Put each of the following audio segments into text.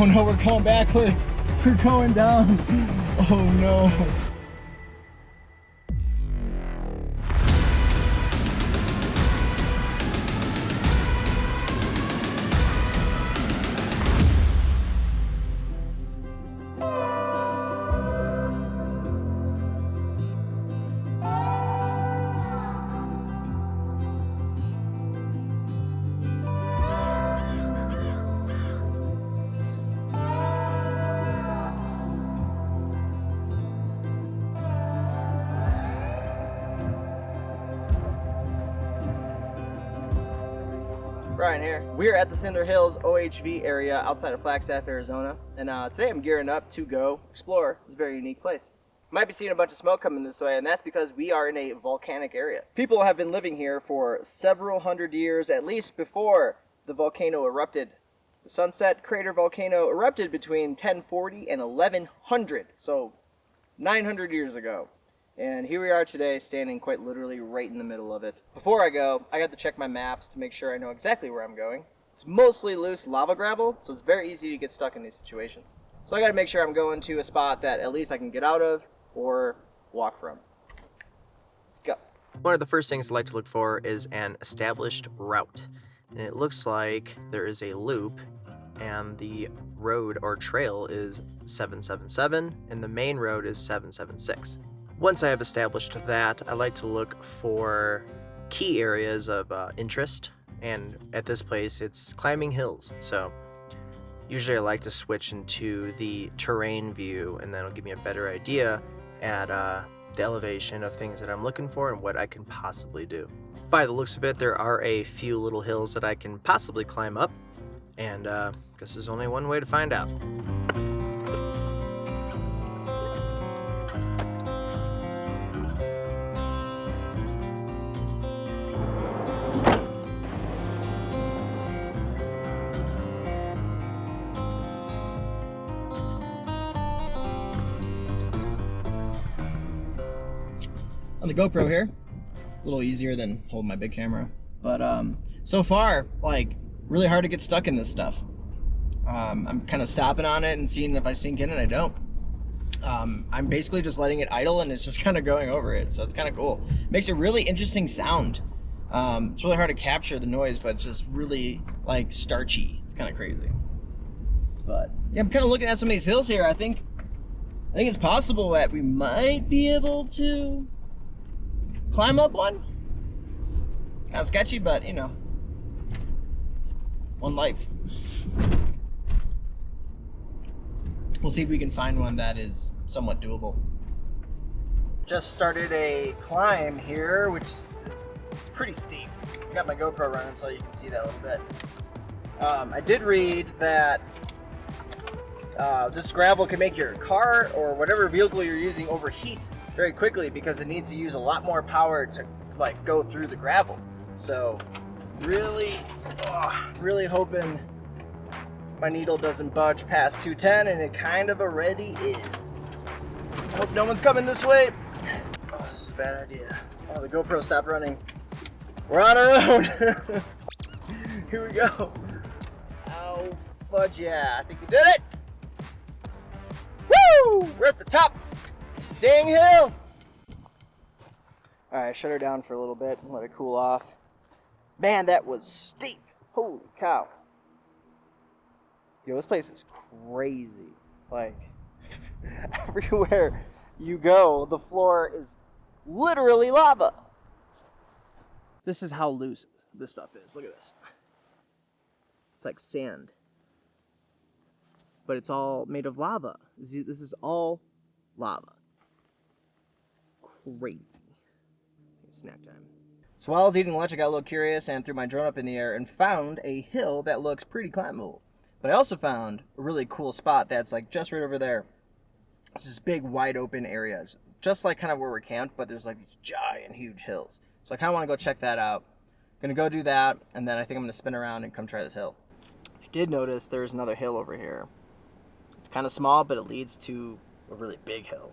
Oh no, we're going backwards. We're going down. Oh no. Brian here. We're at the Cinder Hills OHV area outside of Flagstaff, Arizona, and today I'm gearing up to go explore this very unique place. You might be seeing a bunch of smoke coming this way, and that's because we are in a volcanic area. People have been living here for several hundred years, at least before the volcano erupted. The Sunset Crater volcano erupted between 1040 and 1100, so 900 years ago. And here we are today, standing quite literally right in the middle of it. Before I go, I got to check my maps to make sure I know exactly where I'm going. It's mostly loose lava gravel, so it's very easy to get stuck in these situations. So I got to make sure I'm going to a spot that at least I can get out of or walk from. Let's go. One of the first things I like to look for is an established route. And it looks like there is a loop, and the road or trail is 777, and the main road is 776. Once I have established that, I like to look for key areas of interest, and at this place it's climbing hills, so usually I like to switch into the terrain view, and that'll give me a better idea at the elevation of things that I'm looking for and what I can possibly do. By the looks of it, there are a few little hills that I can possibly climb up, and I guess there's only one way to find out. On the GoPro here, a little easier than holding my big camera, but so far, like, really hard to get stuck in this stuff. I'm kind of stopping on it and seeing if I sink in, and I don't. I'm basically just letting it idle, and it's just kind of going over it, so it's kind of cool. Makes a really interesting sound. It's really hard to capture the noise, but it's just really, like, starchy. It's kind of crazy. But yeah, I'm kind of looking at some of these hills here. I think it's possible that we might be able to climb up one. Kind of sketchy, but you know, one life. We'll see if we can find one that is somewhat doable. Just started a climb here, which is it's pretty steep. I got my GoPro running so you can see that a little bit. I did read that this gravel can make your car or whatever vehicle you're using overheat very quickly because it needs to use a lot more power to like go through the gravel. So really hoping my needle doesn't budge past 210, and it kind of already is. Hope no one's coming this way. Oh, this is a bad idea. Oh, the GoPro stopped running. We're on our own. Here we go. Oh, fudge yeah, I think we did it. Woo! We're at the top. Dang hill! Alright, shut her down for a little bit and let it cool off. Man, that was steep. Holy cow. Yo, this place is crazy. Like, everywhere you go, the floor is literally lava. This is how loose this stuff is. Look at this. It's like sand. But it's all made of lava. This is all lava. Crazy. It's snack time. So while I was eating lunch, I got a little curious and threw my drone up in the air and found a hill that looks pretty climbable. But I also found a really cool spot that's like just right over there. It's this big wide open area. It's just like kind of where we're camped, but there's like these giant huge hills. So I kind of want to go check that out. I'm going to go do that, and then I think I'm going to spin around and come try this hill. I did notice there's another hill over here. It's kind of small, but it leads to a really big hill.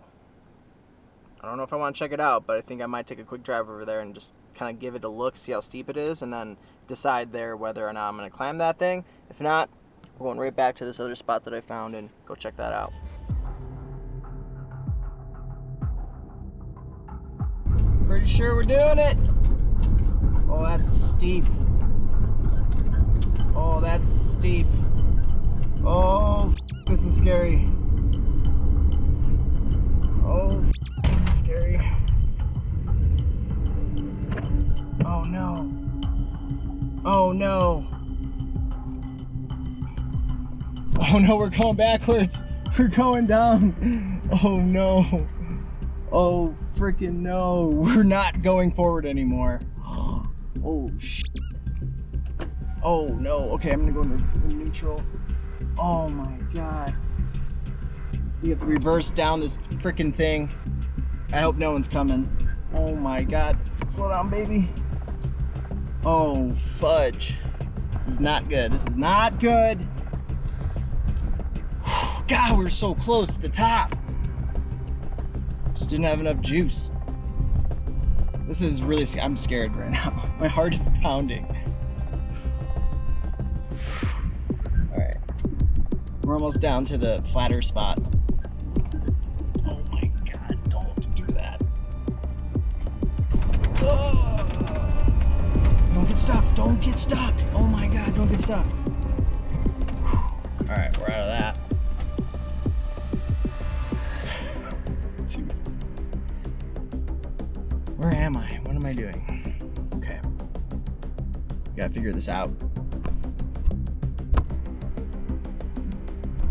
I don't know if I want to check it out, but I think I might take a quick drive over there and just kind of give it a look, see how steep it is, and then decide there whether or not I'm going to climb that thing. If not, We're going right back to this other spot that I found and go check that out. Pretty sure we're doing it. Oh, that's steep. Oh, that's steep. Oh, this is scary. Oh, this is scary. Oh no. Oh no. Oh no, we're going backwards. We're going down. Oh no. Oh freaking no. We're not going forward anymore. Oh shit. Oh no. Okay, I'm gonna go into neutral. Oh my god. We have to reverse down this freaking thing. I hope no one's coming. Oh my god. Slow down, baby. Oh fudge. This is not good. This is not good. God, we're so close to the top. Just didn't have enough juice. This is really, I'm scared right now. My heart is pounding. All right. We're almost down to the flatter spot. Oh my God, don't do that. Oh. Don't get stuck, don't get stuck. Oh my God, don't get stuck. All right, we're out of that. Dude. Where am I? What am I doing? Okay. Gotta figure this out.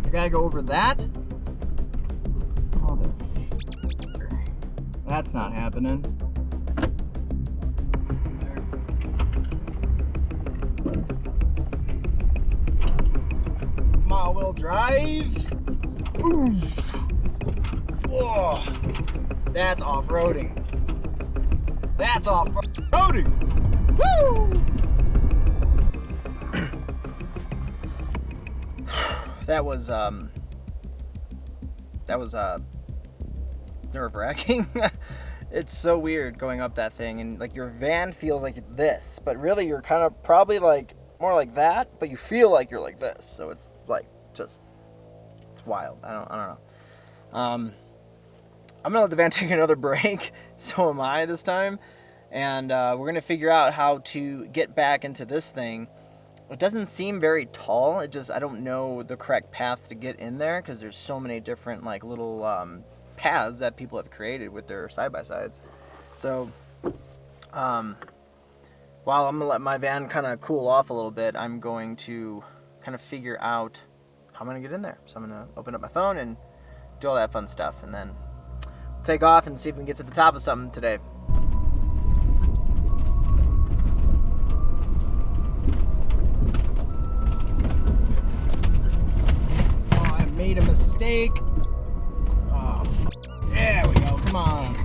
I gotta go over that? Oh, that's not happening. All-wheel drive. Oof. Whoa. That's off-roading. That's off-roading. Woo! That was nerve-wracking. It's so weird going up that thing, and like your van feels like this, but really you're kind of probably like more like that, but you feel like you're like this. So it's like just, it's wild. I don't know. I'm gonna let the van take another break. So am I this time, and we're gonna figure out how to get back into this thing. It doesn't seem very tall. It just, I don't know the correct path to get in there because there's so many different like little paths that people have created with their side-by-sides. So while I'm gonna let my van kind of cool off a little bit, I'm going to kind of figure out how I'm gonna get in there. So I'm gonna open up my phone and do all that fun stuff, and then take off and see if we can get to the top of something today. Made a mistake. Oh, there we go. Come on.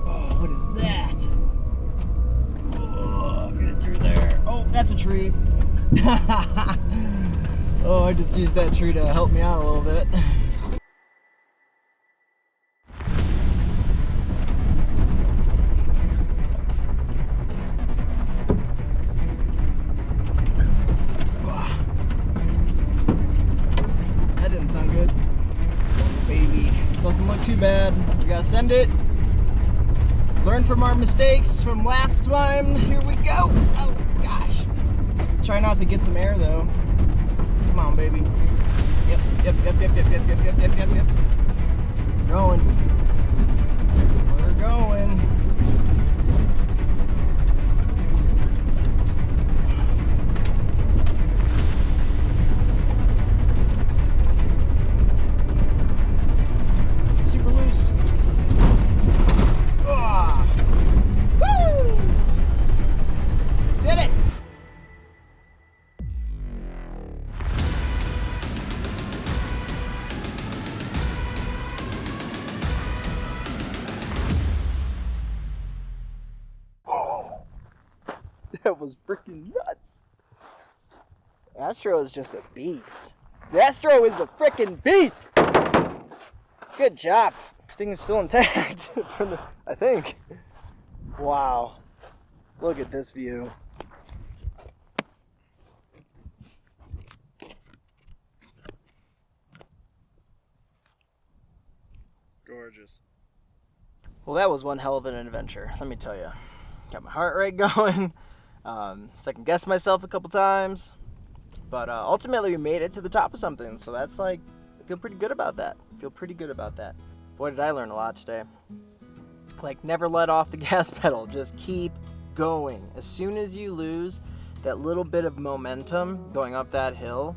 Oh, what is that? Oh, get it through there. Oh, that's a tree. Oh, I just used that tree to help me out a little bit. Sound good? Oh, baby. This doesn't look too bad. We gotta send it. Learn from our mistakes from last time. Here we go. Oh, gosh. Try not to get some air, though. Come on, baby. Yep. Going. We're going. That was freaking nuts. Astro is just a beast. The Astro is a freaking beast. Good job. Everything is still intact, I think. Wow. Look at this view. gorgeous. Well, that was one hell of an adventure, let me tell you. Got my heart rate going, second guessed myself a couple times, but ultimately we made it to the top of something, so that's like, I feel pretty good about that. Boy, did I learn a lot today. Like, never let off the gas pedal, just keep going. As soon as you lose that little bit of momentum going up that hill,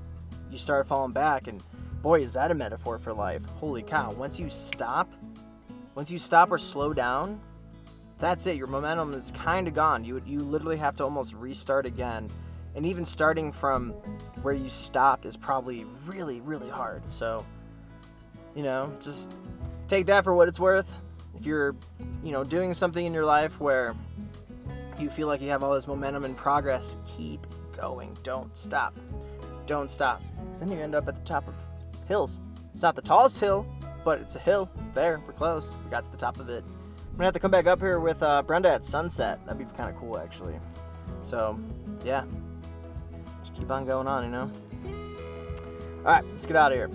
you start falling back, and boy, is that a metaphor for life. Holy cow, once you stop or slow down, that's it. Your momentum is kind of gone. You literally have to almost restart again. And even starting from where you stopped is probably really, really hard. So, just take that for what it's worth. If you're, doing something in your life where you feel like you have all this momentum and progress, keep going. Don't stop. Because then you end up at the top of hills. It's not the tallest hill, but it's a hill. It's there. We're close. We got to the top of it. I'm going to have to come back up here with Brenda at sunset. That'd be kind of cool, actually. So, yeah. Just keep on going on, All right, let's get out of here.